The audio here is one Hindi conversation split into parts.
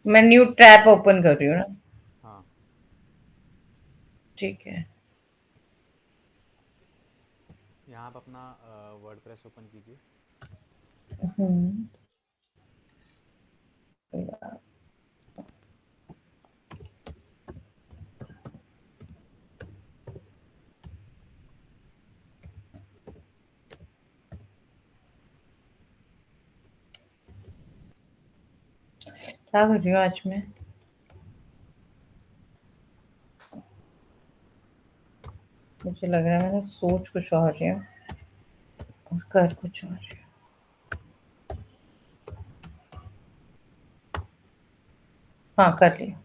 मैं न्यू टैब ओपन कर रही हूँ ना। हाँ, ठीक है। यहाँ आप अपना वर्डप्रेस ओपन कीजिए। हम्म। क्या कर रही हूँ आज मैं? मुझे लग रहा है मैंने सोच कुछ और रही हूँ और कर कुछ और रही हूँ। हाँ, कर लिया।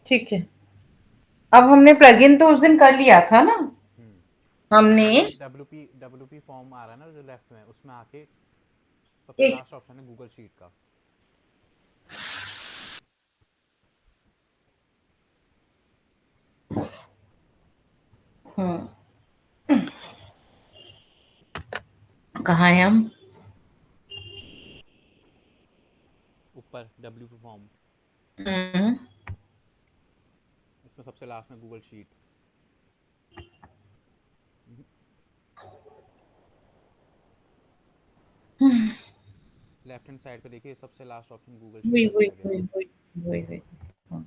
ठीक है। अब हमने प्लगइन तो उस दिन कर लिया था ना। हम्म। हमने अब ये डब्ल्यूपी फॉर्म आ रहा है ना जो लेफ्ट में, उसमें आके सबसे एक लास्ट ऑप्शन है गूगल शीट का। हम्म, कहाँ है हम? ऊपर डब्ल्यूपी फॉर्म, हम्म, इसमें सबसे लास्ट में Google sheet. Left hand side पे देखिए, सबसे लास्ट ऑप्शन गूगल शीट वही का वही दिखाई दे रहा वही है। वही वही वही। हाँ,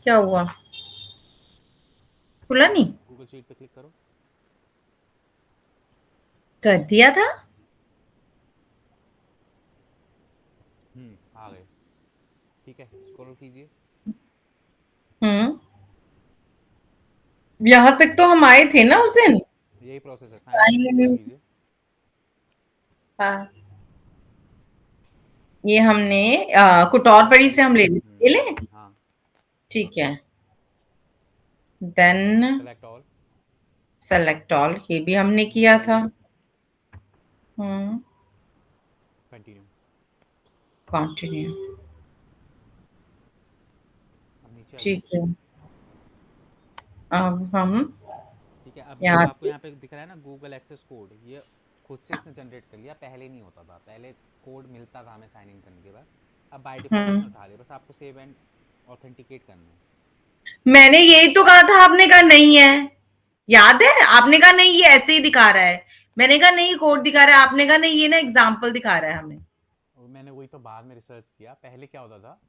क्या हुआ? खुला नहीं? गूगल शीट पे क्लिक करो। कर दिया था। आ गए। ठीक है, स्क्रॉल कीजिए। हम्म। यहाँ तक तो हम आए थे ना उस दिन। यही प्रोसेस है, sign in with sign Google in. कीजिए। हाँ, ये हमने कुटौर पड़ी से हम ले लें। हाँ। ठीक है। Then select all. Select all, ये भी हमने नीचे किया था। आइए। हम्म। कंटिन्यू। कंटिन्यू। अब नीचे आइए। ठीक है। अब हम ठीक है, अब ये जो यहाँ आपको पे। यहाँ पे दिख रहा है ना गूगल एक्सेस कोड, ये खुद से इसने जनरेट कर लिया, पहले नहीं होता था। पहले कोड मिलता था हमें साइन इन करने के बाद, अब बाय डिफॉल्ट हम्म। इसने उठा लिया। बस आपको सेव एंड ऑथेंटिकेट करना है। मैंने यही तो कहा था, आपने कहा नहीं है। याद है, आपने कहा नहीं ये ऐसे ही दिखा रहा है। मैंने कहा नहीं कोड दिखा रहा है, आपने कहा नहीं ये ना एग्जाम्पल दिखा रहा है हमें। और मैंने वही तो बाद में रिसर्च किया, पहले क्या होता था,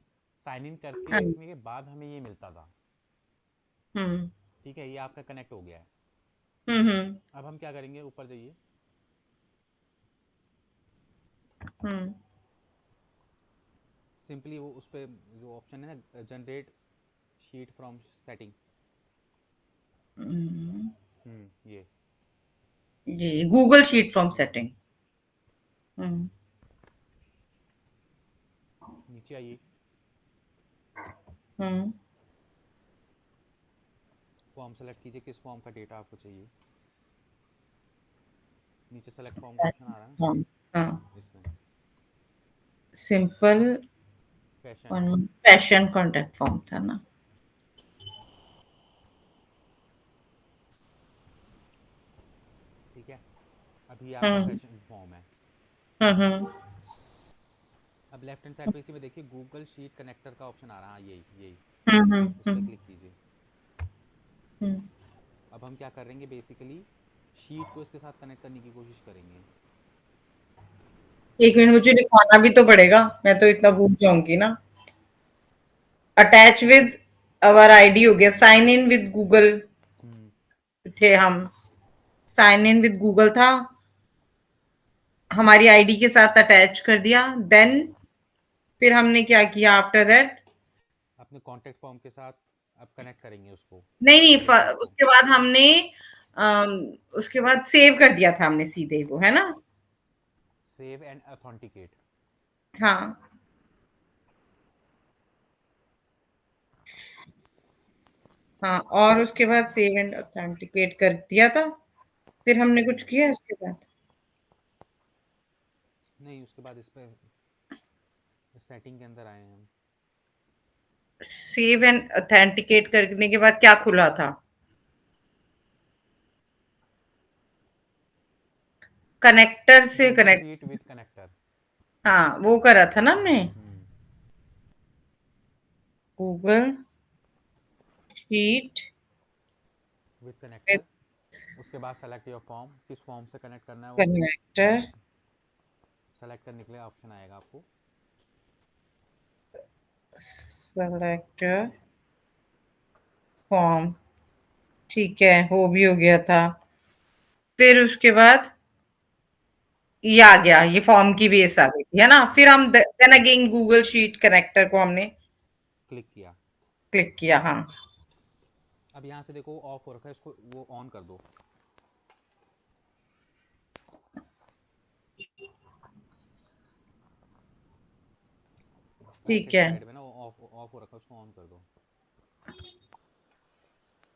साइन इन करके हाँ। रखने के बाद हमें ये मिलता था। हम्म ठीक है, ये आपका कनेक्ट हो गया है। हम्म अब हम क्या करेंगे, ऊपर जाइए। हम्म सिंपली वो उस पर जो ऑप्शन है ना, जनरेट शीट फ्रॉम सेटिंग। हम्म। ये ये गूगल शीट फ्रॉम सेटिंग। हम्म नीचे आइए। हम्म। फॉर्म सेलेक्ट कीजिए, किस फॉर्म का डेटा आपको चाहिए। नीचे सेलेक्ट फॉर्म का ऑप्शन आ रहा है हाँ हाँ। ना, इसमें simple fashion. Fashion contact form था ना। ठीक है, अभी आपका हम्म फैशन फॉर्म है। हम्म अब लेफ्ट हैंड साइड पे इसी में देखिए गूगल शीट कनेक्टर का ऑप्शन आ रहा है। हाँ, यही यही, इस पर हम्म क्लिक कीजिए। हम्म। अब हम क्या करेंगे, बेसिकली शीट को इसके साथ कनेक्ट करने की कोशिश करेंगे। एक मिनट, मुझे लिखवाना भी तो पड़ेगा, मैं तो इतना भूल जाऊंगी ना। अटैच विद अवर आईडी हो गया, साइन इन विद गूगल हम्म थे हम। साइन इन विद गूगल था, हमारी आईडी के साथ अटैच कर दिया। देन फिर हमने क्या किया आफ्टर दैट? अपने कॉन्टेक्ट फॉर्म के साथ अब कनेक्ट करेंगे उसको, नहीं नहीं, गूगल शीट को। उसके बाद हमने अम, उसके बाद सेव कर दिया था हमने सीधे वो, है ना? Save and authenticate. हाँ हाँ, और उसके बाद सेव एंड ऑथेंटिकेट कर दिया था। फिर हमने कुछ किया उसके बाद? नहीं, उसके बाद इस पर सेटिंग के अंदर आए हैं हम। सेव एंड ऑथेंटिकेट करने के बाद क्या खुला था? कनेक्टर से Google connect. Sheet with connector. हाँ, वो करा था ना हमने। हम्म। Google sheet with with connector. उसके बाद सेलेक्ट योर फॉर्म, किस फॉर्म से कनेक्ट करना है वो कनेक्टर। सेलेक्ट करने के लिए ऑप्शन आएगा आपको। Select form. ठीक है, वो भी हो गया था। फिर उसके बाद ये आ गया, ये फॉर्म की बेस आ गई थी, है ना? फिर हम then again Google sheet connector को हमने क्लिक किया। क्लिक किया। हाँ, अब यहाँ से देखो ऑफ हो रखा है, इसको वो ऑन कर दो। राइट ठीक हैंड है, साइड में ना वो ऑफ ऑफ हो रखा है, उसको ऑन कर दो।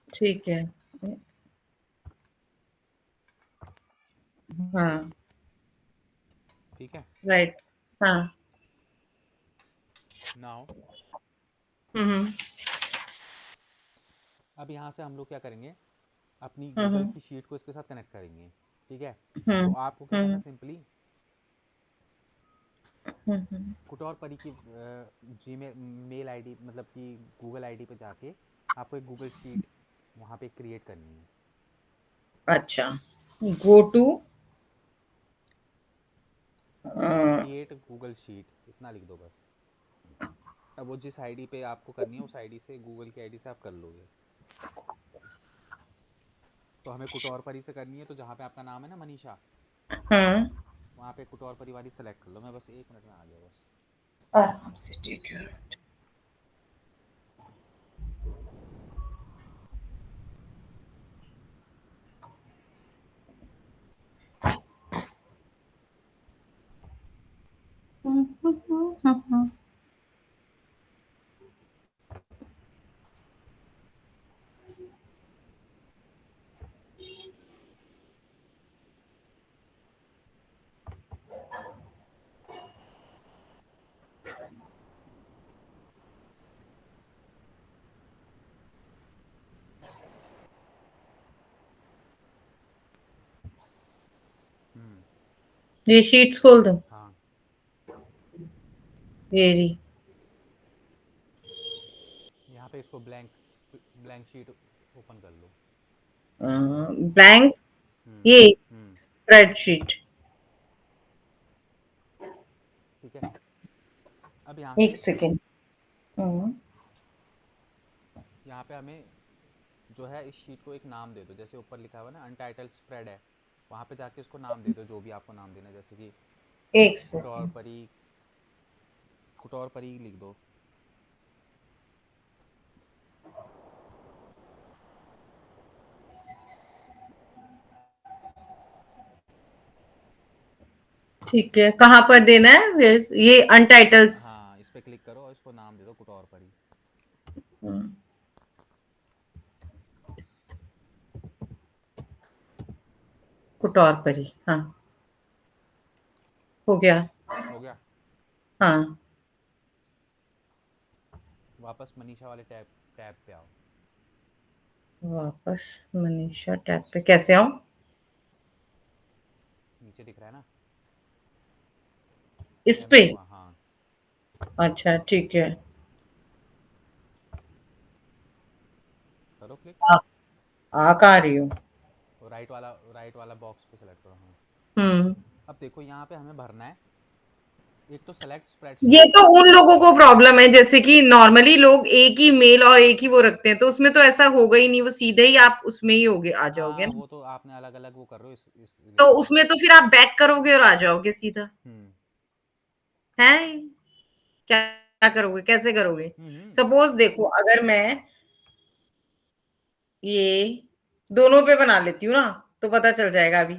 ठीक है। हाँ, ठीक है। राइट। हाँ। नाउ हम्म। अब यहाँ से हम लोग क्या करेंगे, अपनी गूगल हम्म। की शीट को इसके साथ कनेक्ट करेंगे। ठीक है। तो हम्म। आपको क्या करना, हम्म। सिंपली हम्म। कुटौर परी की जीमेल मेल आईडी, मतलब कि गूगल आईडी पे जाके आपको एक गूगल शीट वहाँ पे क्रिएट करनी है। अच्छा, go to create Google sheet, इतना लिख दो बस। अब वो जिस आईडी पे आपको करनी है उस आईडी से, गूगल की आईडी से आप कर लोगे। तो हमें कुटौर परी से करनी है, तो जहाँ पे आपका नाम है ना मनीषा, हम्म। वहाँ पे कुटौर परी वाली सेलेक्ट कर लो। मैं बस 1 मिनट में आ गया बस। आराम से, ठीक है। हम्म। ये शीट्स खोल दो। हाँ। ये रही। यहाँ पे इसको ब्लैंक ब्लैंक शीट ओपन कर लो। ब्लैंक। हम्म। ये हम्म। स्प्रेडशीट। ठीक है। अब यहाँ एक से, सेकेंड। हम्म। यहाँ पे हमें जो है इस शीट को एक नाम दे दो। जैसे ऊपर लिखा हुआ है ना अनटाइटल्ड स्प्रेड है, वहाँ पे जाके उसको नाम दे दो, जो भी आपको नाम देना है। जैसे कि एक कुटौर सेकेंड। परी, कुटौर परी लिख दो। ठीक है, कहाँ पर देना है ये अनटाइटल्स? हाँ, इस पे क्लिक करो और इसको नाम दे दो कुटौर परी। कुटौर परी। हाँ, हो गया। हो गया। हाँ, वापस मनीषा वाले टैब टैब पे आओ। वापस मनीषा टैब पे कैसे आऊं? नीचे दिख रहा है ना इस पे? M2, हाँ। अच्छा, ठीक है। करो क्लिक। आ, आ कहाँ रही हूँ? तो राइट वाला बॉक्स पे सेलेक्ट करो, हाँ। हम्म। अब देखो यहाँ पे हमें भरना है, एक तो सेलेक्ट ये स्प्रेडशीट। तो उन लोगों को प्रॉब्लम है, जैसे कि नॉर्मली लोग एक ही मेल और एक ही वो रखते हैं, तो उसमें तो ऐसा होगा ही नहीं, वो सीधे ही आप उसमें ही होगे, आ जाओगे हाँ, ना। वो तो आपने अलग अलग वो कर रहे हो इस तो लिए। उसमें तो फिर आप बैक करोगे और आ जाओगे सीधा। हम्म। है, क्या क्या करोगे, कैसे करोगे? हम्म। सपोज देखो, अगर मैं ये दोनों पे बना लेती हूँ ना, तो पता चल जाएगा अभी।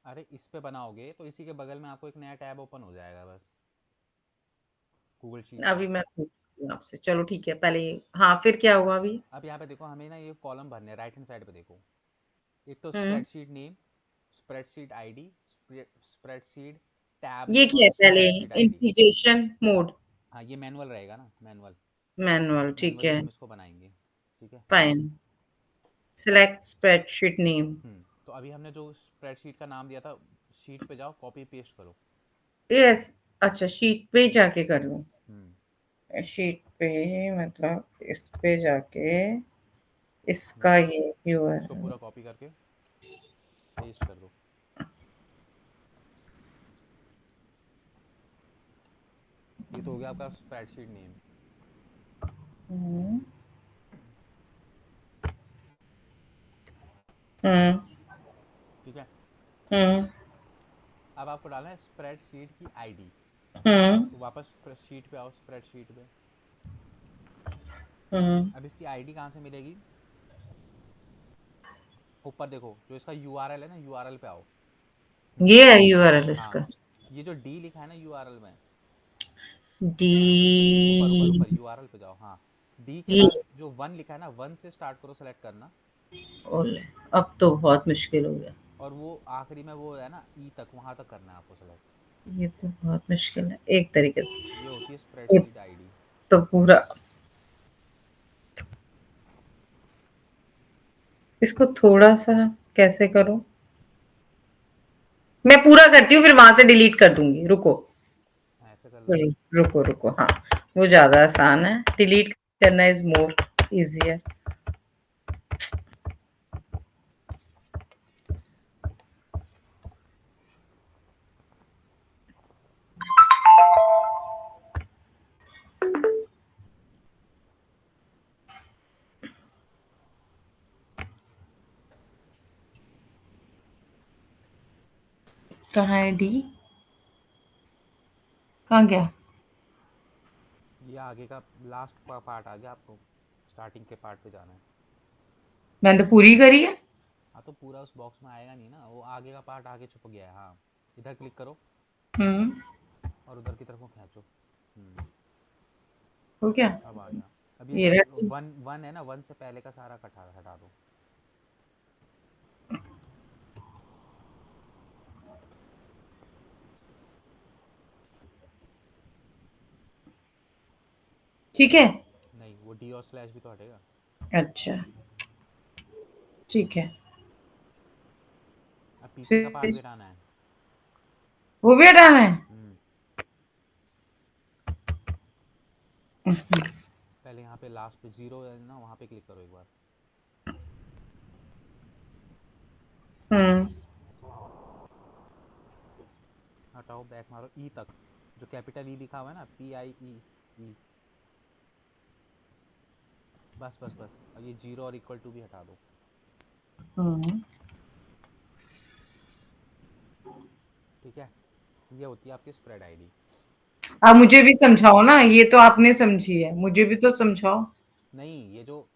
अरे इस पे बनाओगे तो इसी के बगल में आपको एक नया टैब ओपन हो जाएगा बस, गूगल शीट का। अभी मैं पूछती हूँ आपसे, चलो ठीक है, पहले हाँ, फिर क्या हुआ अभी? अब यहाँ पे देखो, हमें ना ये कॉलम भरने हैं। राइट हैंड साइड पे देखो, एक तो हम्म। Spreadsheet name, spreadsheet ID, spreadsheet tab ये नेम क्या और है पहले? Spreadsheet ID. Integration mode. हाँ, ये मैनुअल रहेगा ना, मैनुअल। मैनुअल, ठीक मैनुअली है। हम इसको बनाएंगे। ठीक है। फाइन। Select spreadsheet name. तो अभी हमने जो स्प्रेडशीट का नाम दिया था, शीट पे जाओ, कॉपी पेस्ट करो। यस। अच्छा, शीट पे जाके कर लूँ। हम्म शीट पे, मतलब इस पे जाके इसका हम्म ये इसको यूआरएल। पूरा कॉपी करके पेस्ट कर दो। ये तो हो गया आपका स्प्रेडशीट नेम। हम्म। हम्म। ठीक है। हम्म। अब आपको डालना है स्प्रेडशीट की आईडी। हम्म। तो वापस शीट पे आओ, स्प्रेडशीट पे। हम्म। अब इसकी आईडी कहाँ से मिलेगी? ऊपर देखो जो इसका यूआरएल है ना, यूआरएल पे आओ। ये है यूआरएल हाँ, इसका। ये जो डी लिखा है ना यूआरएल में, डी। ऊपर ऊपर ऊपर यूआरएल पे जाओ। हाँ, डी के ये। बाद जो वन लिखा है ना, वन से स्टार्ट करो, सेलेक्ट करना। ओले, अब तो बहुत मुश्किल हो गया। और वो आखिरी में वो है ना, ई तक, वहां तक करना है आपको सेलेक्ट। ये तो बहुत मुश्किल है एक तरीके से। ये होती है ये स्प्रेडशीट आईडी। तो पूरा, इसको थोड़ा सा कैसे करूं? मैं पूरा करती हूँ, फिर वहां से डिलीट कर दूंगी, रुको। ऐसे कर लो। रुको रुको, हाँ। वो ज्यादा आसान है, डिलीट करना इज मोर इजियर। कहाँ है डी? कहाँ गया? ये आगे का लास्ट का पार्ट आ गया, आपको स्टार्टिंग के पार्ट पे जाना है। मैंने तो पूरी करी है। हाँ, तो पूरा उस बॉक्स में आएगा नहीं ना, वो आगे का पार्ट आगे छुप गया है। हाँ, इधर क्लिक करो हम्म। और उधर की तरफ को खींचो। हो गया। अब आ गया। अब ये ये जो रहा। वन वन है ना, वन से पहले का सारा हटा हटा दो। ठीक है। नहीं, वो डी और स्लैश भी तो हटेगा। अच्छा, ठीक है। अब पीछे का पार्ट भी फिर हटाना है। वो भी हटाना है। हम्म पहले यहाँ पे लास्ट पे जीरो है ना, वहाँ पे क्लिक करो एक बार। हम्म। हटाओ, बैक मारो ई तक, जो कैपिटल ई लिखा हुआ है ना, PIE। ई। बस बस बस, अब ये जीरो और इक्वल टू भी हटा दो। हम्म। ठीक है। ये होती है आपकी स्प्रेड आईडी। अब मुझे भी समझाओ ना, ये तो आपने समझी है, मुझे भी तो समझाओ। नहीं, ये जो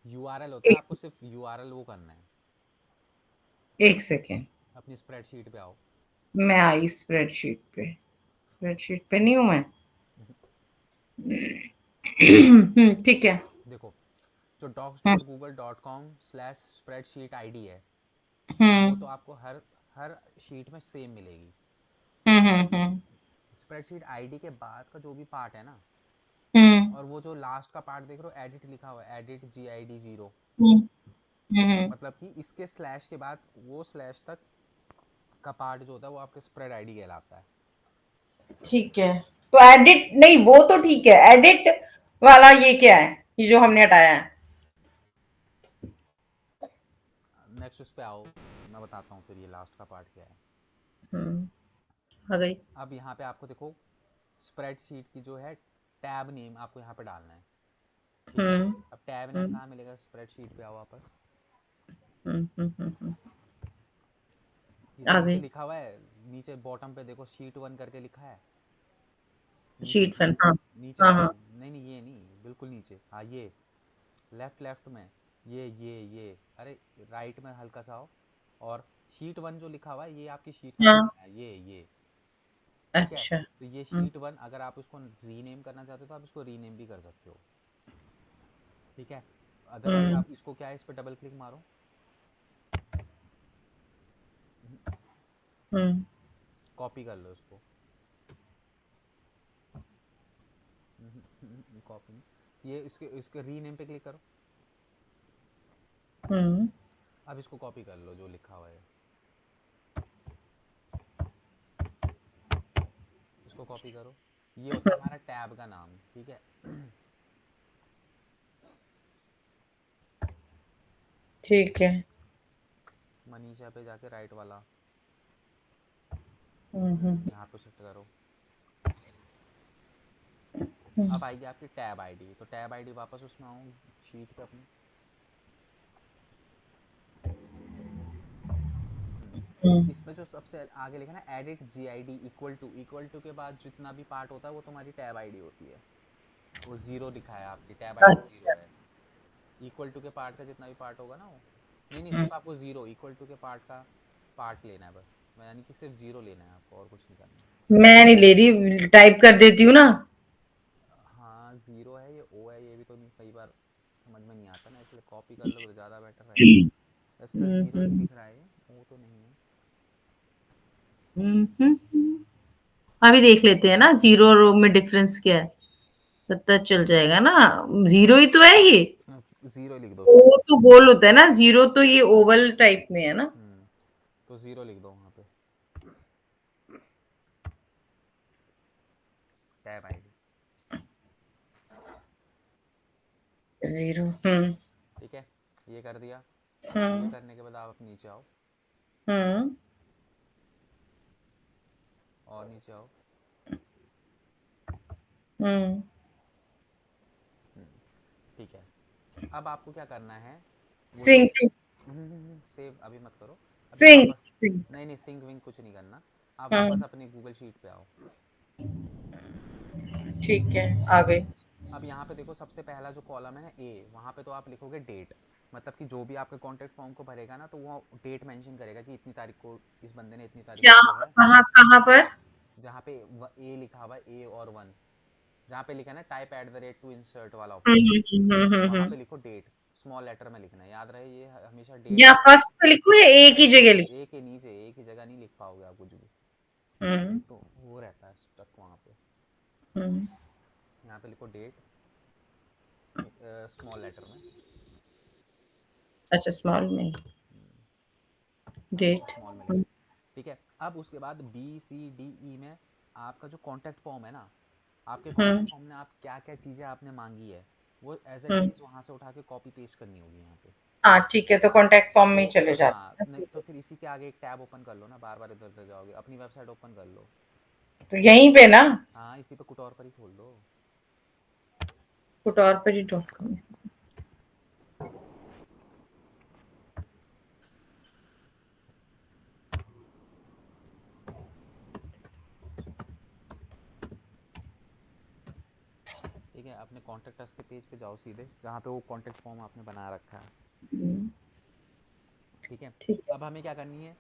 यूआरएल होता है, एक आपको सिर्फ यूआरएल वो करना है। एक सेकेंड। अपनी स्प्रेडशीट पे आओ। मैं आई स्प्रेडशीट पे। स्प्रेडशीट पे नहीं हूं मैं। ठीक है। देखो, जो हम्म। docs.google.com/spreadsheet id है, वो हम्म। तो आपको हर हर शीट में सेम मिलेगी। हम्म। स्प्रेडशीट आईडी के बाद का जो भी पार्ट है ना, हम्म। और वो जो लास्ट का पार्ट देख रहे हो, एडिट लिखा हुआ है, एडिट GID 0, हम्म। हम्म। मतलब कि इसके स्लैश के बाद वो स्लैश तक का पार्ट जो होता है, वो आपके स्प्रेड आईडी कहलाता है। ठीक है। तो एडिट नहीं, वो तो ठीक है, एडिट वाला ये क्या है, ये जो हमने हटाया है? नेक्स्ट उस पे आओ, मैं बताता हूँ फिर ये लास्ट का पार्ट क्या है। आ गई। अब यहाँ पे आपको देखो, स्प्रेडशीट की जो है टैब नेम आपको यहाँ पे डालना है। ठीक है। हम्म। अब टैब नेम हम्म। कहाँ मिलेगा? स्प्रेडशीट पे आओ वापस। हम्म। ये जो आ नीचे गई। लिखा हुआ है, नीचे बॉटम पे देखो, शीट 1 करके लिखा है। नीचे शीट फन, नीचे हाँ। नीचे हाँ देखो। हाँ। नहीं नहीं, ये नहीं, बिल्कुल नीचे, हाँ ये लेफ्ट लेफ्ट में। ये अरे, राइट में हल्का सा आओ, और शीट 1 जो लिखा हुआ है, ये आपकी शीट का हाँ। नाम है, ये। ठीक है। अच्छा। तो ये शीट 1, अगर आप इसको रीनेम करना चाहते हो तो आप इसको रीनेम भी कर सकते हो। ठीक है। अदरवाइज हम्म। आप इसको क्या है, इस पर डबल क्लिक मारो, हम्म। कॉपी कर लो इसको। कॉपी, ये इसके इसके रीनेम पे क्लिक करो। हम्म अब इसको कॉपी कर लो जो लिखा हुआ है, इसको कॉपी करो। ये होता है हमारा टैब का नाम, ठीक है। ठीक है। मनीषा पे जाके राइट वाला हम्म यहाँ पे शिफ्ट करो। हम्म अब आएगी आपकी टैब आईडी, तो टैब आईडी वापस उसमें आओ, शीट पे अपनी। हम्म। इसमें जो सबसे आगे लिखा है ना, edit G I D, equal to के बाद जितना भी पार्ट होता है वो तुम्हारी टैब आईडी होती है। वो जीरो लिखा है, आपकी टैब आईडी जीरो अच्छा। है। इक्वल टू के पार्ट का जितना भी पार्ट होगा ना वो, नहीं नहीं, हम्म। सिर्फ आपको जीरो, इक्वल टू के पार्ट का पार्ट लेना है बस, यानी कि सिर्फ जीरो लेना है आपको, और कुछ नहीं करना है। मैं नहीं ले रही, टाइप कर देती हूँ ना। हाँ जीरो है, ये ओ है, ये भी तो नहीं, कई बार समझ में नहीं आता ना, इसलिए कॉपी कर लो तो ज़्यादा बेटर रहेगा। इसका जीरो ही हम्म दिख रहा है, ये ओ तो नहीं है। हम्म। अभी देख लेते हैं ना, जीरो और ओ में डिफरेंस क्या है, पता चल जाएगा ना। जीरो ही तो है ये। जीरो लिख दो ओ फिर वहाँ पे। तो गोल होता है ना, जीरो तो ये ओवल टाइप में है ना। तो जीरो लिख दो वहाँ पे, टैब आईडी। जीरो। ठीक है, ये कर दिया। ये हम्म करने के बाद आप नीचे आओ, हम्म और नीचे आओ। हम्म। ठीक है, अब आपको क्या करना है, वो जो सिंक टू। सेव अभी मत करो, अभी सिंक वापस, सिंक। नहीं नहीं, सिंक विंक कुछ नहीं करना। आप वापस हम्म। अपनी गूगल शीट पे आओ। ठीक है, आ गई। अब यहाँ पे देखो, सबसे पहला जो कॉलम है ना ए, वहाँ पे तो आप लिखोगे डेट, मतलब कि जो भी आपके कॉन्टेक्ट फॉर्म को भरेगा ना, तो वो डेट मेंशन करेगा कि इतनी तारीख को इस बंदे ने इतनी तारीख क्या? को जो है, कहाँ कहाँ पर? जहाँ पे ए लिखा हुआ है, ए और वन, जहाँ पे लिखा है ना type at the rate to insert वाला ऑप्शन, वहाँ पे लिखो डेट, स्मॉल लेटर में लिखना है, याद रहे ये हमेशा डेट या और, फर्स्ट पे लिखूं या एक ही जगह लिखूं? ए के नीचे, ए की जगह नहीं लिख पाओगे आप कुछ भी, हम्म तो वो रहता है स्टक वहाँ पे। हम्म। यहाँ पे लिखो डेट, स्मॉल लेटर में। अच्छा, स्मॉल में। डेट। स्मॉल में लिखो। ठीक है, अब उसके बाद बी सी डी ई में आपका जो कॉन्टैक्ट फॉर्म है ना, आपके हम्म कॉन्टैक्ट फॉर्म में आप क्या क्या चीज़ें आपने मांगी है, वो एज इट हम्म। इज़ वहाँ से उठा के कॉपी पेस्ट करनी होगी यहाँ पे। हाँ ठीक है, तो कॉन्टेक्ट फॉर्म में ही चले हाँ, जाते हैं नहीं तो फिर इसी के आगे एक टैब ओपन कर लो ना, बार बार इधर उधर जाओगे, अपनी वेबसाइट ओपन कर लो। तो यहीं पे ना। हाँ, इसी पे कुछ और पर ही खोल दो। kutorperi.com। ठीक है, अपने कॉन्टैक्ट अस के पेज पे जाओ सीधे, जहाँ पे वो कॉन्टैक्ट फॉर्म आपने बना रखा है। ठीक है, ठीक है। अब हमें क्या करनी है,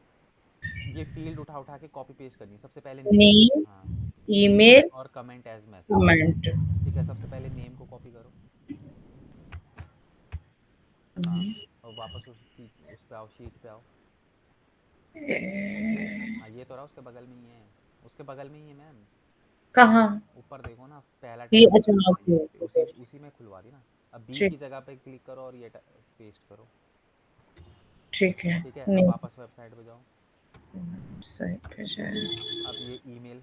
ये फील्ड उठा उठा के कॉपी पेस्ट करनी है। सबसे पहले नेम, नेम, हाँ, ईमेल ईमेल, और कमेंट एज मैसेज। कमेंट। ठीक है, सबसे पहले नेम को कॉपी करो। हाँ, और वापस उस पे आओ, शीट पे आओ। हाँ, ये तो रहा, उसके बगल में ही है, उसके बगल में ही है मैम। कहाँ? ऊपर देखो ना, पहला ये टैब अच्छा, खुला है, हाँ ओके यहीं पे, उसी ओके। उसी में खुलवा दी ना। अब बी की ठीक। जगह पे क्लिक करो और ये पेस्ट करो। ठीक है। ठीक है, अब नेम। वापस वेबसाइट पे जाओ। साइट पे जाए। अब ये ईमेल,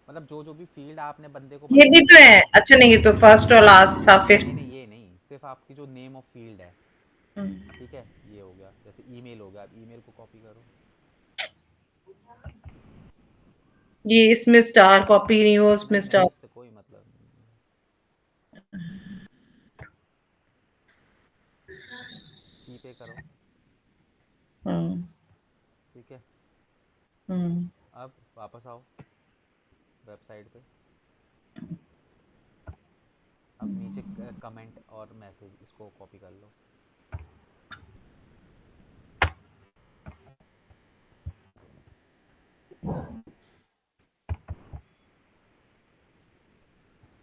मतलब जो जो भी फील्ड आपने बंदे को ये भी बताया तो है। है। अच्छा नहीं, ये तो फर्स्ट और लास्ट था फिर। नहीं नहीं, ये नहीं, सिर्फ आपकी जो नेम ऑफ फील्ड है। हम्म। ठीक है, ये हो गया, जैसे ईमेल हो गया, अब ईमेल को कॉपी करो। ये इसमें स्टार कॉपी नहीं हो, उसमें नहीं नहीं, स्टार। इससे कोई मतलब नहीं। की पे करो। हम्म ठीक है, हम्म अब वापस आओ वेबसाइट पे। अब नीचे कमेंट और मैसेज, इसको कॉपी कर लो।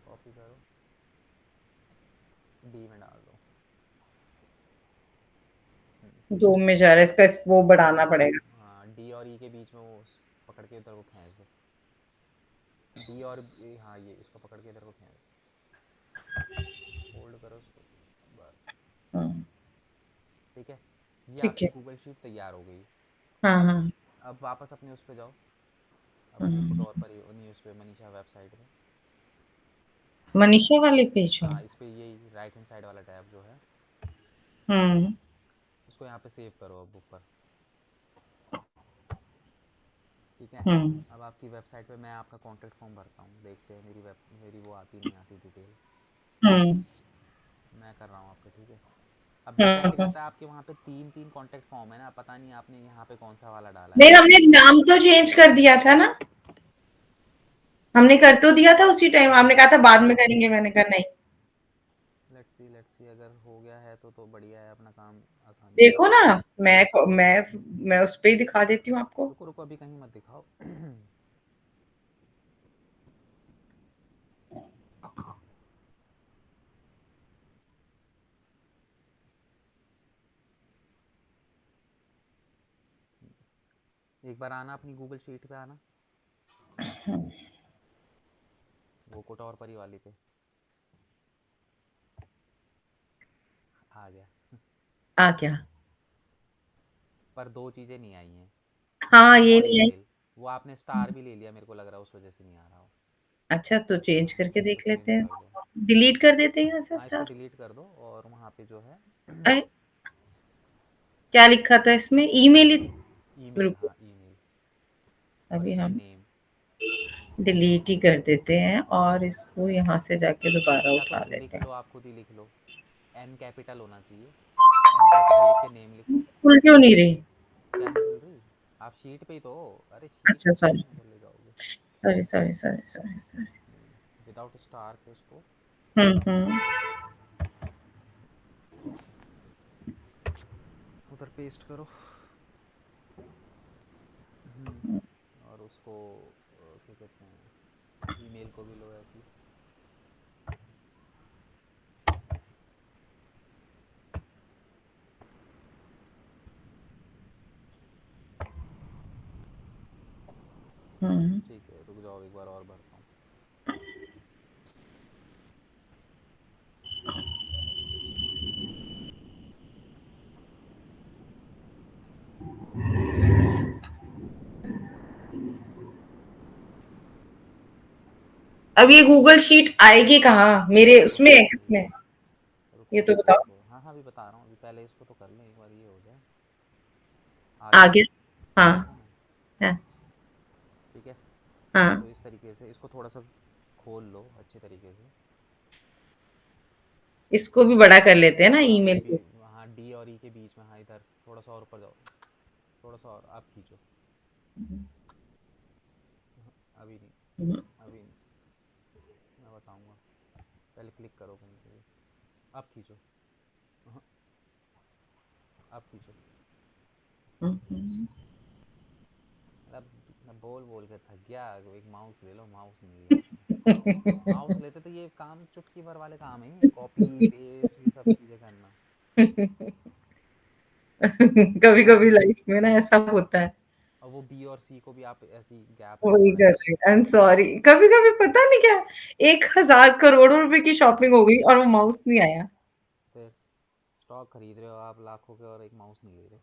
कॉपी करो, डी में डाल दो। दो में जा रहा है, इसका वो बढ़ाना पड़ेगा। हाँ, डी और ई के बीच में वो पकड़ के उधर को खींच दो। डी और हाँ, ये इसको पकड़ के इधर को खींच दो। ठीक है, ये ठीक आपकी है। गूगल शीट तैयार हो गई। हाँ, हाँ। अब वापस अपने उस पे जाओ, अपने हुँ। कुटौर पर नहीं, उस पे मनीषा वेबसाइट में। मनीषा वाले पेज हो? हाँ, इस पे यही राइट हैंड साइड वाला टैब जो है, हुँ, उसको यहाँ पे सेव करो अब ऊपर। ठीक है, हुँ, अब आपकी वेबसाइट पे मैं आपका कॉन्टैक्ट फॉर्म भरता हूँ, देखते हैं मेरी वो आती नहीं आती डिटेल। हुँ, मैं कर रहा हूँ आपके, ठीक है। अब हुँ, डिपेंड हुँ। करता है, आपके वहाँ पे तीन तीन कॉन्टैक्ट फॉर्म है ना, पता नहीं आपने यहाँ पे कौन सा वाला डाला है। नहीं, हमने नाम तो चेंज कर दिया था ना? हमने कर तो दिया था उसी टाइम, आपने कहा था बाद में करेंगे, मैंने कहा नहीं। लेट्स सी अगर हो गया है तो बढ़िया है, अपना काम आसानी से हो देखो ना, जाएगा। मैं उस पे ही दिखा देती हूँ आपको। रुको रुको, अभी कहीं मत दिखाओ। एक बार आना अपनी गूगल शीट पे आना, वो कुटौर परी वाली पे। आ गया। आ गया। पर दो चीज़ें नहीं आई हैं, हाँ, नाम ये और नहीं आई। ईमेल। वो आपने स्टार भी ले लिया, मेरे को लग रहा है उस वजह से नहीं आ रहा हो। अच्छा, तो चेंज हाँ, करके इसको देख लेते चेंज हैं। कर दो। डिलीट कर देते हैं यहाँ से हाँ, इसको स्टार। डिलीट कर दो, और वहाँ पे जो है अरे! क्या लिखा था इसमें? ईमेल ही। ईमेल, रुको, हाँ ईमेल, और अभी इसमें हम नेम। डिलीट ही कर देते हैं और इसको यहाँ से जाके दोबारा या तो उठा लेते लिख हैं। लो, आप खुद ही लिख लो, एन कैपिटल होना चाहिए। एन कैपिटल लिख के नेम लिखो। खुल क्यों नहीं रही? क्या नहीं खुल रही? आप शीट पे ही तो हो। अरे शीट अच्छा, पे सॉरी, कैसे नहीं चले जाओगे? Sorry, sorry, sorry, sorry, sorry. Without star के उसको हुँ। उधर पेस्ट करो। और उसको क्या कहते हैं, ईमेल को भी लो ऐसे ही। हुँ। ठीक है, रुक जाओ, एक बार और भरता हूँ। अब ये गूगल शीट आएगी कहाँ? मेरे रुको उसमें रुको है, रुको किसमें? रुको ये तो रुको बताओ। रुको, हाँ हाँ, अभी बता रहा हूँ। अभी पहले इसको तो कर लें, एक बार ये हो जाए। आ आ गया? गया? आ गया हाँ, ना? हाँ, ठीक है, हाँ। तो इस तरीके से इसको थोड़ा सा खोल लो अच्छे तरीके से। इसको भी बड़ा कर लेते हैं ना हाँ, ईमेल को। हाँ, डी और ई के बीच में, हाँ इधर थोड़ा सा और ऊपर जाओ, थोड़ा सा और आप खींचो। अभी नहीं, हुँ, अभी नहीं, मैं बताऊंगा। पहले क्लिक करो कहीं पे भी। अब खींचो। हाँ, अब खींचो। हुँ, हुँ। अब मैं बोल बोल के थक गया, एक माउस ले लो, माउस नहीं लिया आपने। माउस लेते तो ये काम चुटकी भर वाले काम है, कॉपी पेस्ट ये सब चीजें करना। कभी-कभी लाइफ में ना ऐसा होता है। और वो बी और सी को भी आप ऐसी गैप वही रखो कर ना। रही हूँ। I am sorry. कभी-कभी पता नहीं क्या 1000 करोड़ों रुपए की शॉपिंग हो गई और वो माउस नहीं आया। फिर स्टॉक खरीद रहे हो आप लाखों के, और एक माउस नहीं ले रहे।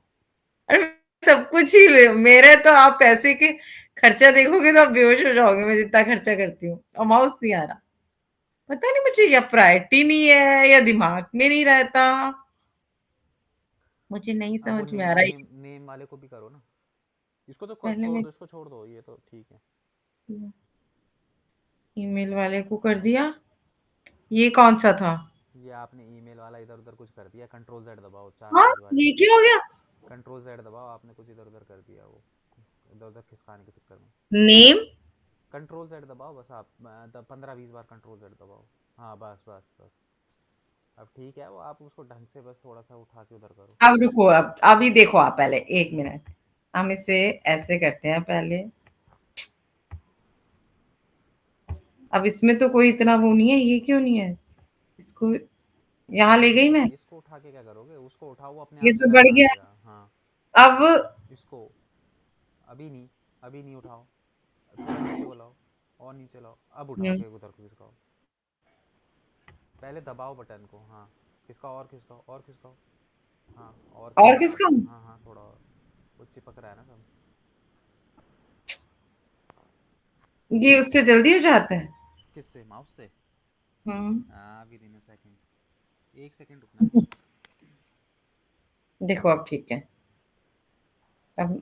अरे सब कुछ ही ले मेरे तो आप पैसे के खर्चा देखोगे तो आप बेहोश हो जाओगे, मैं जितना खर्चा करती हूँ और माउस नहीं आ रहा। पता नहीं मुझे या प्रायोरिटी नहीं है या दिमाग में नहीं रहता। मुझे नहीं अब वो समझ में आ नेम रहा नेम है। नेम वाले को भी करो ना। इसको तो पहले छोड़ मैं दो, इसको छोड़ दो, ये तो ठीक है। ईमेल वाले को कर दिया। ये कौन सा था? ये आपने ईमेल वाला इधर उधर कुछ कर दिया, कंट्रोल जेड दबाओ चार हाँ, पांच बारी। ये क्या हो गया? कंट्रोल जेड दबाओ, आपने कुछ इधर उधर कर दिया, वो इधर उधर खिसकाने के चक्कर में। नेम। कंट्रोल जेड दबाओ बस, आप 15-20 बार कंट्रोल जेड दबाओ। हाँ बस बस बस, अब ठीक है। वो आप उसको ढंग से बस थोड़ा सा उठा के उधर करो। अब रुको, अब अभी देखो, आप पहले 1 मिनट। हम इसे ऐसे करते हैं पहले। अब इसमें तो कोई इतना वो नहीं है, ये क्यों नहीं है? इसको यहाँ ले गई मैं। इसको उठा के क्या करोगे? उसको उठाओ, वो अपने ये आप तो जगह बढ़ बना गया। लेगा। हाँ, अब इसको अभी नहीं, अभी नहीं उठाओ, थोड़ा नीचे को लाओ, और नीचे लाओ, अब उठा के उधर को खिसकाओ। पहले दबाओ बटन को, हाँ, खिसकाओ और खिसकाओ और खिसकाओ। हाँ, और और थोड़ा और। किसका? हाँ हाँ, थोड़ा और। वो चिपक रहा है ना सब। ये उससे जल्दी हो जाता है? किससे, माउस से? हम्म। हाँ, विद इन अ सेकंड। एक सेकंड रुकना। देखो अब ठीक है। अब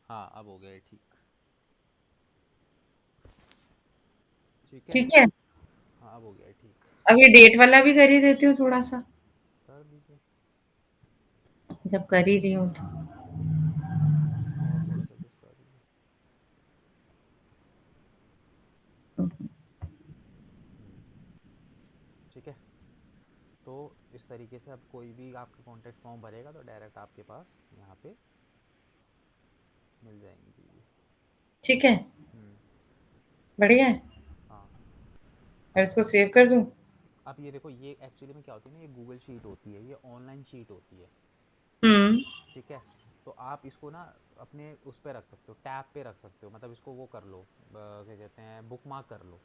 हाँ, अब हो गया ये ठीक। ठीक है। ठीक है। हाँ, अब हो गया ये ठीक। अब ये डेट वाला भी कर ही देती हूँ थोड़ा सा, कर दीजिए। जब कर ही रही हूँ तो। और थोड़ा सा एडजस्ट कर दीजिए। हम्म, ठीक है। तो इस तरीके से अब कोई भी आपका कॉन्टैक्ट फॉर्म भरेगा तो डायरेक्ट आपके पास यहाँ पे मिल जाएंगी चीज़ें। ठीक है। हम्म। बढ़िया है। हाँ। अब इसको सेव कर दूँ? अब ये देखो, ये एक्चुअली में क्या होती है ना, ये गूगल शीट होती है, ये ऑनलाइन शीट होती है। हम्म। ठीक है। तो आप इसको ना अपने उस पे रख सकते हो, टैब पे रख सकते हो, मतलब इसको वो कर लो, क्या कहते हैं, बुक मार्क कर लो।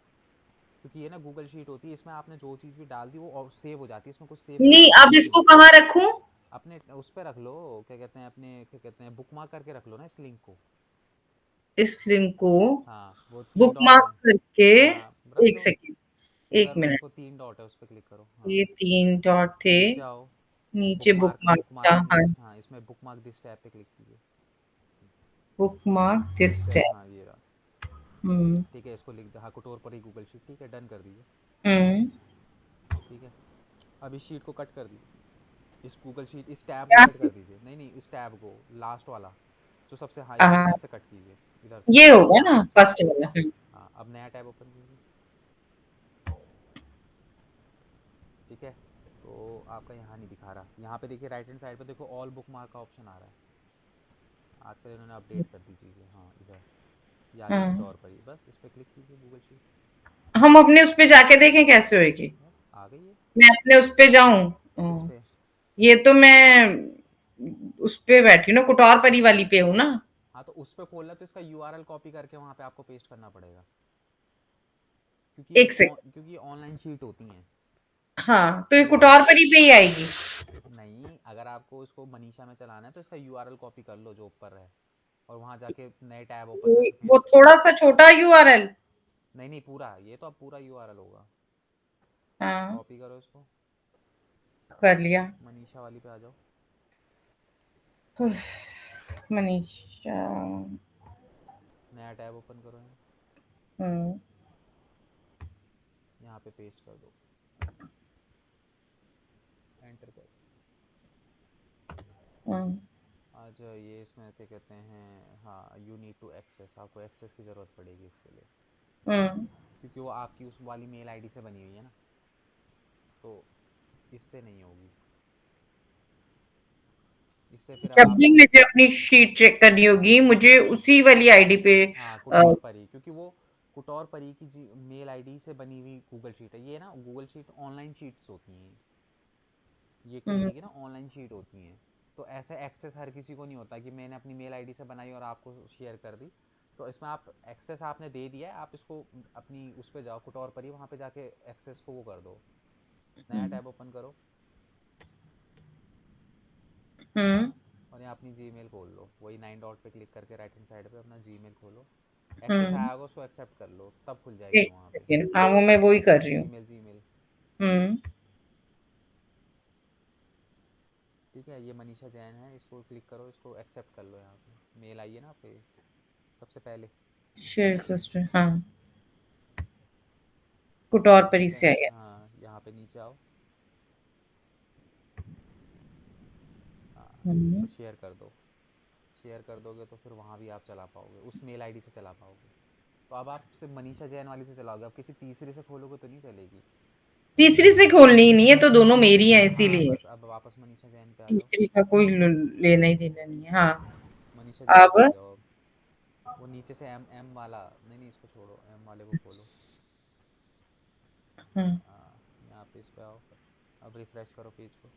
क्योंकि ये ना गूगल शीट होती है, इसमें आपने जो चीज़ भी डाल दी वो और सेव हो जाती है, इसमें कुछ सेव करने नहीं, की अब ज़रूरत नहीं। इसको कहाँ रखूँ? अपने उस पे रख लो, क्या कहते हैं, अपने क्या कहते हैं, बुक मार्क करके रख लो ना इस लिंक को। इस लिंक को हाँ, वो तीन डॉट बुकमार्क है। करके? हाँ, रख एक लो। सेकेंड, एक उधर मिनट। देखो, तीन डॉट है, उस पर क्लिक करो। हाँ, ये 3 डॉट थे, नीचे आओ। नीचे बुकमार्क बुकमार्क था, बुकमार्क हाँ। दिस, हाँ, इसमें बुकमार्क दिस टैब पे क्लिक कीजिए। Bookmark this this tab, tab. हाँ, ये रहा। हुँ, ठीक है, इसको लिख दो, हाँ, कुटोर पर ही गूगल शीट, ठीक है, डन कर दीजिए। हुँ। ठीक है। अब इस शीट को कट कर दीजिए। इस गूगल शीट, इस टैब को क्या कट से? कर दीजिए, नहीं नहीं, इस टैब को, लास्ट वाला, जो सबसे हाई है, हाँ, इधर से कट कीजिए, इधर से। ये होगा ना हाँ फर्स्ट वाला? हुँ। हाँ, अब नया टैब ओपन कीजिए। ठीक है। तो आपका यहाँ नहीं दिखा रहा, यहाँ पे देखिए, राइट हैंड साइड पे देखो, ऑल बुक मार्क का ऑप्शन आ रहा है। आजकल इन्होंने अपडेट कर दी चीज़ें। हाँ, इधर ये आ गया हाँ। कुटौर पर ही, बस इस पर क्लिक कीजिए, गूगल शीट। हम अपने उस पे जाके देखें कैसे होएगी? बस आ गई है। मैं अपने उस पे जाऊँ? किस ओह! पे? ये तो मैं उस पे बैठी हूँ ना, कुटौर परी वाली पे हूँ ना। हाँ, तो उस पे खोलना, तो इसका यूआरएल कॉपी करके वहाँ पे आपको पेस्ट करना पड़ेगा। क्योंकि ये 1 सेकंड। क्योंकि ये ऑनलाइन शीट होती हैं। हाँ, तो ये ये कुटौर परी पे ही आएगी। नहीं, अगर आपको इसको मनीषा में चलाना है तो इसका यूआरएल कॉपी कर लो जो ऊपर है, और वहाँ जाके नए टैब ओपन ये करके वो पेस्ट। थोड़ा-सा छोटा यूआरएल? नहीं नहीं, पूरा, ये तो अब पूरा यूआरएल होगा। हाँ, कॉपी करो इसको। कर लिया। मनीषा वाली पे आ जाओ। मनीषा। नया टैब ओपन करो यहाँ। हुँ, यहाँ पे पेस्ट कर दो, एंटर कर। हुँ, आज ये इसमें क्या कहते हैं, हाँ, यू नीड टू एक्सेस, आपको एक्सेस की ज़रूरत पड़ेगी इसके लिए। हुँ। क्योंकि वो आपकी उस वाली मेल आईडी से बनी हुई है ना, तो इससे नहीं होगी। इससे फिर अब जब भी आपको, मुझे अपनी शीट चेक करनी होगी, मुझे उसी वाली आईडी पे हाँ, अ, कुटौर परी, क्योंकि वो कुटौर परी की जी मेल आईडी से बनी हुई गूगल शीट है ये ना। गूगल शीट ऑनलाइन शीट्स होती हैं, ये कई हुँ, तरीके ना ऑनलाइन शीट होती हैं। तो ऐसे एक्सेस हर किसी को नहीं होता कि मैंने अपनी मेल आईडी से बनाई और आपको शेयर कर दी। तो इसमें आप एक्सेस आपने दे दिया है, आप इसको अपनी उस पर जाओ, कुटौर परी, वहाँ पे जाके एक्सेस को वो कर दो। नया हुँ, टैब ओपन करो, हुँ, और यहाँ अपनी जीमेल खोल लो, वही 9 डॉट पे क्लिक करके राइट हैंड साइड पे अपना जीमेल खोलो। एक्सेस हुँ। आया होगा, उसको एक्सेप्ट कर लो, तब खुल जाएगी 1 वो वहाँ पे। सेकंड, हाँ, वो मैं वो ही कर रही हूँ। Gmail, Gmail. हुँ, ठीक है, ये मनीषा जैन है, इसको क्लिक करो, इसको एक्सेप्ट कर लो। यहाँ पे मेल आई है ना आपके सबसे पहले। शेयर लिस्ट हाँ, कुटौर परी ठीक है। से आया। हाँ, यहाँ पे नीचे आओ। हाँ, इस हुँ, पर शेयर कर दो। शेयर कर दोगे तो फिर वहाँ भी आप चला पाओगे, उस मेल आईडी से चला पाओगे। तो अब आप सिर्फ मनीषा जैन वाली से चलाओगे, अब किसी तीसरे से खोलोगे तो नहीं चलेगी। तीसरी से खोलनी ही नहीं है, तो दोनों मेरी हैं हाँ, इसीलिए। बस अब वापस मनीषा जैन पे आ जाओ। तीसरी का कोई लेना ही देना नहीं है। हाँ, मनीषा जैन पे अब आ जाओ अब। वो नीचे से एम एम वाला, नहीं नहीं, इसको छोड़ो, एम वाले को खोलो। हुँ। हाँ, यहाँ पे इस पे आओ, अब रिफ्रेश करो पेज को।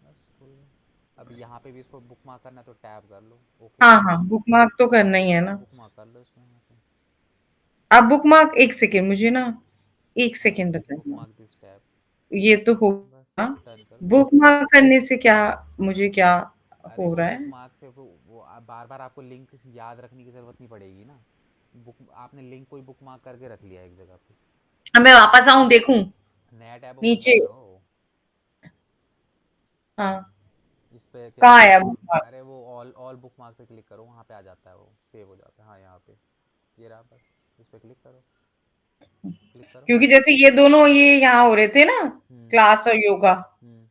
बस खुल गया। अब यहाँ पे भी इसको बुक मार्क करना है तो टैब कर लो, ओके हाँ, कर दो। हाँ, बुकमार्क तो करना ही है ना। बुक मार्क कर लो इसको यहाँ पे। आप बुकमार्क 1 सेकंड मुझे ना 1 हाँ, सेकंड बुक बताइए। Mark this tab. ये तो हो बस गया। डन करो। बुकमार्क करने से क्या मुझे क्या अरे हो वो रहा बुक है? मार्क से वो बार बार आपको लिंक याद रखने की जरूरत नहीं पड़ेगी ना। बुक आपने लिंक कोई बुक मार्क करके रख लिया एक जगह पे। अब मैं वापस आऊँ देखूँ? नया टैब ओपन नीचे कर लो। हाँ, इस पे क्या कहाँ कहते आया हैं, बुकमार्क? अरे वो ऑल ऑल बुक मार्क पे क्लिक करो, वहाँ पे आ जाता है, वो सेव हो जाता है। हाँ यहाँ पे ये रहा, बस इस पे क्लिक करो। क्लिक करो। क्योंकि जैसे ये दोनों ये यहाँ हो रहे थे ना, हम्म। क्लास और योगा, हम्म।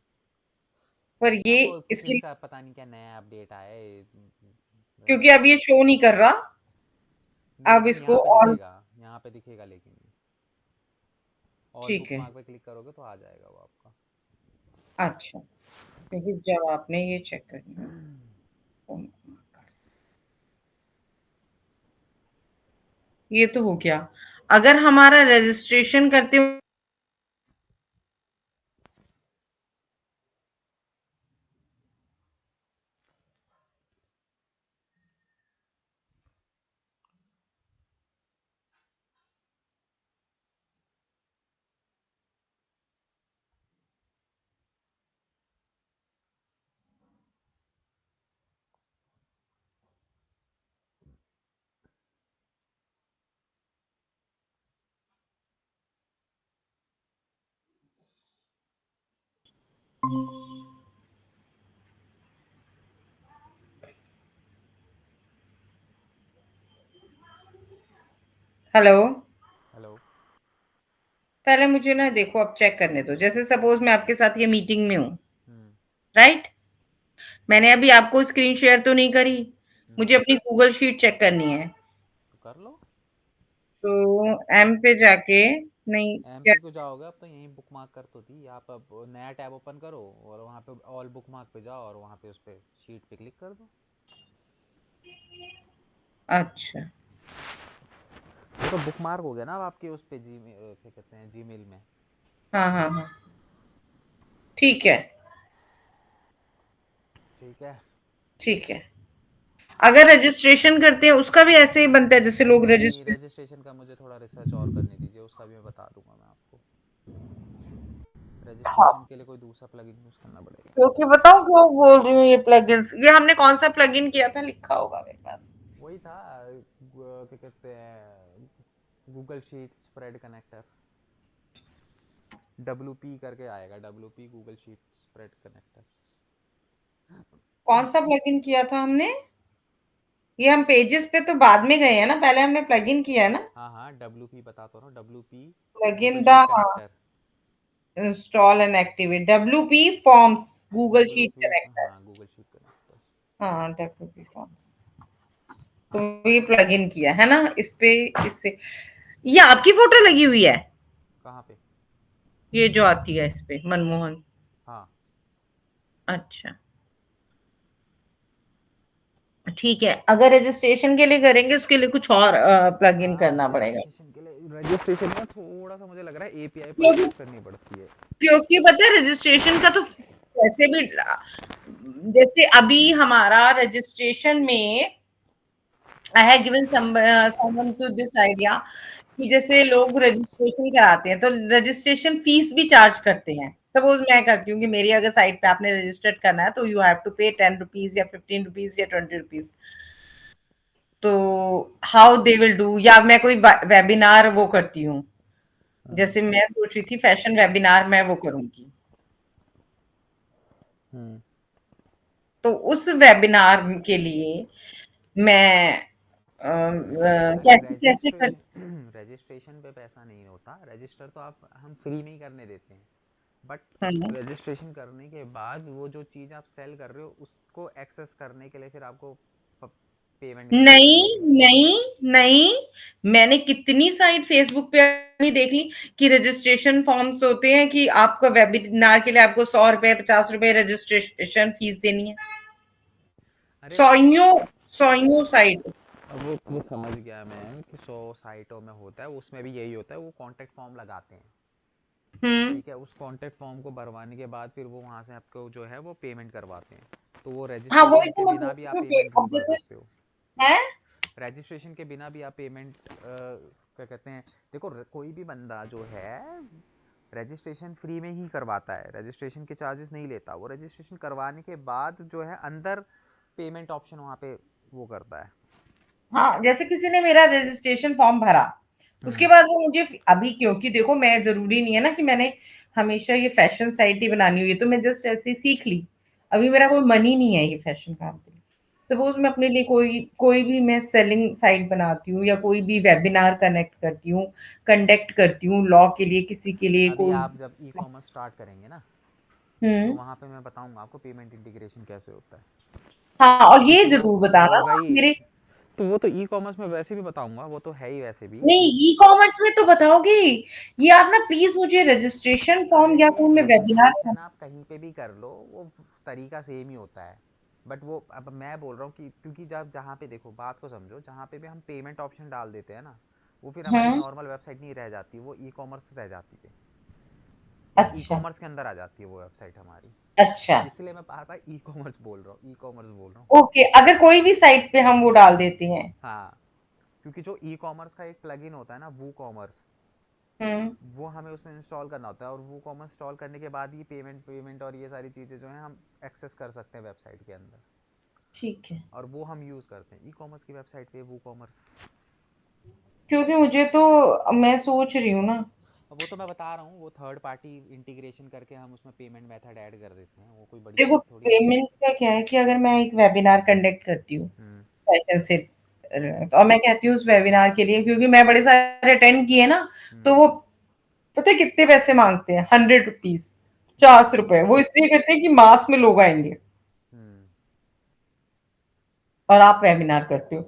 पर ये अब वो कुछ इसके इनका पता नहीं क्या नया अपडेट आया है, क्योंकि अब ये शो नहीं कर रहा, अब लेकिन इसको यहाँ पे और दिखेगा। यहाँ पे दिखेगा लेकिन ऑल ठीक बुक है, मार्क पे क्लिक करोगे तो आ जाएगा वो आपका। अच्छा, क्योंकि जब आपने ये चेक करना है, ये तो हो गया। अगर हमारा रजिस्ट्रेशन करते हो हेलो? हेलो। पहले मुझे ना देखो अब चेक करने दो। जैसे सपोज़ मैं आपके साथ ये मीटिंग में हूँ, हम्म। राइट? मैंने अभी आपको स्क्रीन शेयर तो नहीं करी। मुझे हम्म। अपनी गूगल शीट चेक करनी है। तो कर लो। तो एम पे जाके नहीं एम क्या पे क्यों जाओगे, अब तो यहीं बुक मार्क कर तो दी। आप अब नया टैब ओपन करो और वहाँ पे ऑल बुक मार्क पे जाओ और वहाँ पे उस पे शीट पे क्लिक कर दो। अच्छा, वो तो बुक मार्क हो गया ना अब आपके उस पे क्या कहते हैं, जीमेल में। हाँ, हाँ, हाँ, ठीक है, ठीक है। ठीक है। अगर रजिस्ट्रेशन करते हैं उसका भी ऐसे ही बनता है जैसे लोग नहीं, रजिस्ट्रेशन रजिस्ट्रेशन का मुझे थोड़ा रिसर्च और करने दीजिए, उसका भी मैं बता दूंगा मैं आपको। रजिस्ट्रेशन हाँ, के लिए कोई दूसरा प्लगइन यूज़ करना पड़ेगा। क्योंकि बताऊँ क्यों बोल रही हूँ ये प्लगइन्स ये हमने कौन सा प्लगइन किया था लिखा होगा मेरे पास। वही था, क्या कहते हैं, Google sheet spread connector, WP करके आएगा, WP Google sheet spread connector. कौन सा प्लगइन किया था हमने? ये हम पेजेस पे तो बाद में गए हैं ना, पहले हमने प्लगइन किया है ना? हाँ हाँ, WP बताता हूँ ना, WP plugin Google the sheet connector. Install and activate WP forms Google sheet WP, connector. हाँ गूगल शीट कनेक्टर। हाँ, डब्ल्यूपी फॉर्म्स। तो ये प्लगइन किया है ना इस पे इससे ये आपकी फोटो लगी हुई है कहाँ पे? ये जो आती है इस पे मनमोहन। हाँ। अच्छा, ठीक है। अगर रजिस्ट्रेशन के लिए करेंगे उसके लिए कुछ और प्लगइन करना पड़ेगा रजिस्ट्रेशन के लिए, रजिस्ट्रेशन में थोड़ा सा मुझे लग रहा है एपीआई क्योंकि परचेज करनी पड़ती है। क्योंकि पता है रजिस्ट्रेशन का तो वैसे भी जैसे अभी हमारा रजिस्ट्रेशन में I have given someone to this idea कि जैसे लोग रजिस्ट्रेशन कराते हैं तो रजिस्ट्रेशन फीस भी चार्ज करते हैं। सपोज मैं करती हूँ कि मेरी अगर साइट पे आपने रजिस्टर्ड करना है तो यू हैव टू पे 10 रुपीज या 15 रुपीज या 20 रुपीज। तो हाउ दे विल डू या मैं कोई वेबिनार वो करती हूँ हम्म। जैसे मैं सोच रही थी फैशन वेबिनार मैं वो करूंगी हम्म। तो उस वेबिनार के लिए मैं अरे कैसे कैसे कर रजिस्ट्रेशन रजिस्ट्रेशन पे पैसा नहीं होता, रजिस्टर तो आप हम फ्री में ही करने देते हैं। बट हम्म, रजिस्ट्रेशन करने के बाद वो जो चीज़ आप सेल कर रहे हो उसको एक्सेस करने के लिए फिर आपको पेमेंट करनी नहीं, पड़ेगी। नहीं, नहीं, मैंने कितनी साइट फेसबुक पे अपनी देख ली कि रजिस्ट्रेशन फॉर्म्स होते हैं कि आपका वेबिनार के लिए आपको 100 रुपए 50 रुपए रजिस्ट्रेशन फीस देनी है। अरे सौइयों सौइयों साइट अब वो समझ गया मैं कि 100 साइटों में होता है, उसमें भी यही होता है, वो कॉन्टैक्ट फॉर्म लगाते हैं। हम्म। ठीक है, उस कॉन्टैक्ट फॉर्म को भरवाने के बाद फिर वो वहाँ से आपको जो है वो पेमेंट करवाते हैं। तो वो हाँ, वही रजिस्ट्रेशन तो के मैं बिना बोल भी रही आप हूँ कि पेमेंट भी अब भर जैसे सकते हो। है। रजिस्ट्रेशन के बिना भी आप पेमेंट क्या कहते हैं, देखो कोई भी बंदा जो है रजिस्ट्रेशन फ्री में ही करवाता है, रजिस्ट्रेशन के चार्जेस नहीं लेता, वो रजिस्ट्रेशन करवाने के बाद जो है अंदर पेमेंट ऑप्शन वहाँ पे वो करता है। हाँ, जैसे किसी ने मेरा रजिस्ट्रेशन फॉर्म भरा, उसके हम्म। बाद वो मुझे अभी, क्योंकि देखो मैं, ज़रूरी नहीं है ना कि मैंने हमेशा ये फैशन साइट ही बनानी हो, ये तो मैं जस्ट ऐसे ही सीख ली। अभी मेरा कोई मन ही नहीं है ये फैशन काम के लिए। सपोज़ मैं अपने लिए कोई कोई भी मैं सेलिंग साइट बनाती हूँ या कोई भी वेबिनार कनेक्ट करती हूँ, कंडक्ट करती हूँ लॉ के लिए, किसी के लिए अभी कोई। आप जब ई कॉमर्स स्टार्ट करेंगे ना, तो हुँ। वहाँ पे मैं बताऊंगा आपको पेमेंट इंटीग्रेशन कैसे होता है। हाँ, और ये क्योंकि ज़रूर वो बताना होगा ना ही, मेरे। तो वो तो ई कॉमर्स में वैसे भी बताऊंगा, वो तो है ही वैसे भी नहीं, कि ई-कॉमर्स में तो बताओगे ही। ये आप ना प्लीज़ मुझे रजिस्ट्रेशन फॉर्म अरे या कोई मैं वेबिनार। रजिस्ट्रेशन आप कहीं पे भी कर लो, वो तरीका सेम ही होता है। बट वो अब मैं बोल रहा हूँ कि क्योंकि जब जहाँ पे देखो बात को समझो, जहाँ पे भी हम पेमेंट ऑप्शन डाल देते हैं ना, वो फिर हमारी हुँ। नॉर्मल वेबसाइट नहीं रह जाती, वो ई कॉमर्स रह जाती है। वो ई अच्छा, कॉमर्स के अंदर आ जाती है वो वेबसाइट हमारी। अच्छा। इसलिए मैं बार बार ई कॉमर्स बोल रहा हूँ, ई कॉमर्स बोल रहा हूँ। ओके, अगर कोई भी साइट पे हम वो डाल देते हैं। हाँ, क्योंकि जो ई कॉमर्स का एक प्लगइन होता है ना, वो कॉमर्स, हुँ। वो हमें उसमें इंस्टॉल करना होता है, और वो कॉमर्स इंस्टॉल करने के बाद ही पेमेंट पेमेंट और ये सारी चीज़ें जो हैं हम एक्सेस कर सकते हैं वेबसाइट के अंदर। ठीक है। और वो हम यूज़ करते हैं ई कॉमर्स की वेबसाइट पे, वो कॉमर्स। क्योंकि मुझे तो, मैं सोच रही हूँ ना। अब वो तो मैं बता रहा हूँ, वो थर्ड पार्टी इंटीग्रेशन करके हम उसमें पेमेंट मेथड ऐड कर देते हैं, वो कोई बड़ी देखो, चीज़ थोड़ी ना है। पेमेंट का क्या है कि अगर मैं एक वेबिनार कंडक्ट करती हूँ हम्म। फैशन से, और मैं कहती हूँ उस वेबिनार के लिए, क्योंकि मैं बड़े सारे अटेंड किए ना, तो हम्म। वो पता है कितने पैसे मांगते हैं? 100 रुपीज, 50 रुपए। वो इसलिए करते हैं कि मास में लोग आएंगे, हम्म। और आप वेबिनार करते हो,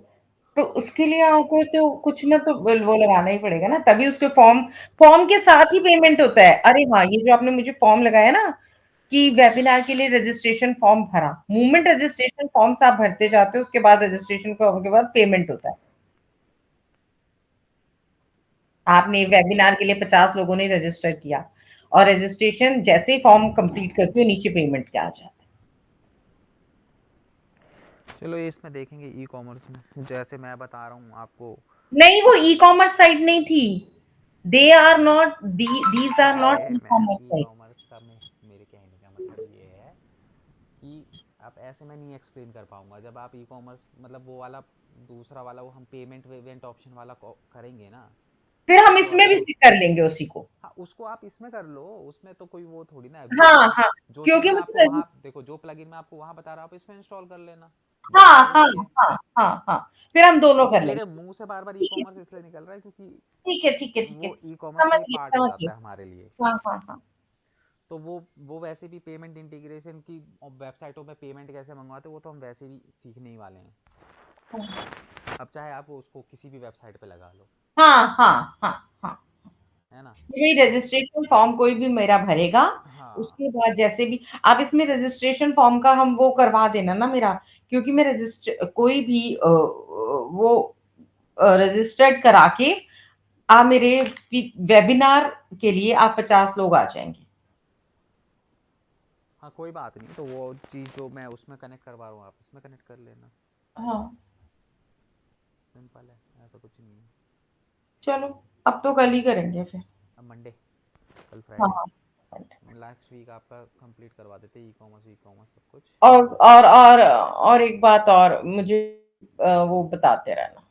तो उसके लिए आपको तो कुछ ना तो वो लगाना ही पड़ेगा ना, तभी उसके फॉर्म, फॉर्म के साथ ही पेमेंट होता है। अरे हाँ, ये जो आपने मुझे फॉर्म लगाया ना कि वेबिनार के लिए रजिस्ट्रेशन फॉर्म भरा, मूवमेंट रजिस्ट्रेशन फॉर्म्स आप भरते जाते हो, उसके बाद रजिस्ट्रेशन फॉर्म के बाद पेमेंट होता है। आपने वेबिनार के लिए 50 लोगों ने रजिस्टर किया, और रजिस्ट्रेशन जैसे ही फॉर्म कंप्लीट करते हो, नीचे पेमेंट के आ जाता है। चलो ये इसमें देखेंगे ई कॉमर्स में, जैसे मैं बता रहा हूँ आपको। नहीं, वो ई कॉमर्स साइट नहीं थी। They are not, these are not अरे ई मैं कॉमर्स ई साइट्स। कॉमर्स का में मेरे कहने का मतलब ये है कि आप ऐसे मैं नहीं एक्सप्लेन कर पाऊंगा, जब आप ई कॉमर्स मतलब वो वाला दूसरा वाला वो हम पेमेंट वेमेंट ऑप्शन वाला करेंगे ना, फिर हम उसको इसमें भी आपको, कर लेंगे उसी को। हाँ उसको आप इसमें कर लो, उसमें तो कोई वो थोड़ी ना है, जो हाँ, चीज़ हाँ, जो चीज़ क्योंकि मैं मुझे आपको वहाँ देखो, जो प्लगइन मैं आपको वहाँ बता रहा हूँ आप इसमें इंस्टॉल कर लेना, बात हाँ, तो हाँ, वही है। हाँ, हाँ, हाँ, फिर हम दोनों वो कर मेरे लेंगे। मुंह से बार बार ई ठीक है, कॉमर्स इसलिए निकल रहा है क्योंकि ठीक है, ठीक है, ठीक है। वो ई कॉमर्स का समझ ही गई, पार्ट हो समझ गई। जाता है हमारे लिए। हाँ, हाँ, हाँ। तो वो वैसे भी पेमेंट इंटीग्रेशन की वेबसाइटों पे पेमेंट कैसे मंगवाते हैं, वो तो हम वैसे भी सीखने ही वाले हैं। हाँ, अब चाहे आप उसको किसी भी वेबसाइट पे लगा लो, हाँ, हाँ, हाँ, हाँ। है ना। यही तो रजिस्ट्रेशन फॉर्म कोई भी मेरा भरेगा, हाँ, उसके बाद जैसे भी आप इसमें रजिस्ट्रेशन फॉर्म का हम वो करवा देना ना मेरा, क्योंकि मैं रजिस्टर कोई भी वो रजिस्टर्ड करा के, आप मेरे वेबिनार के लिए आप 50 लोग आ जाएंगे। हाँ कोई बात नहीं, तो वो चीज़ जो मैं उसमें कनेक्ट करवा रहा हूँ आप इसमें कनेक्ट कर लेना। हाँ, सिंपल है, ऐसा कुछ नहीं है। चलो, अब तो कल ही करेंगे फिर। अब मंडे, कल हाँ, फ्राइडे, हाँ। नेक्स्ट वीक आपका कंप्लीट करवा देते ई कॉमर्स सब कुछ। और एक बात और मुझे वो बताते रहना।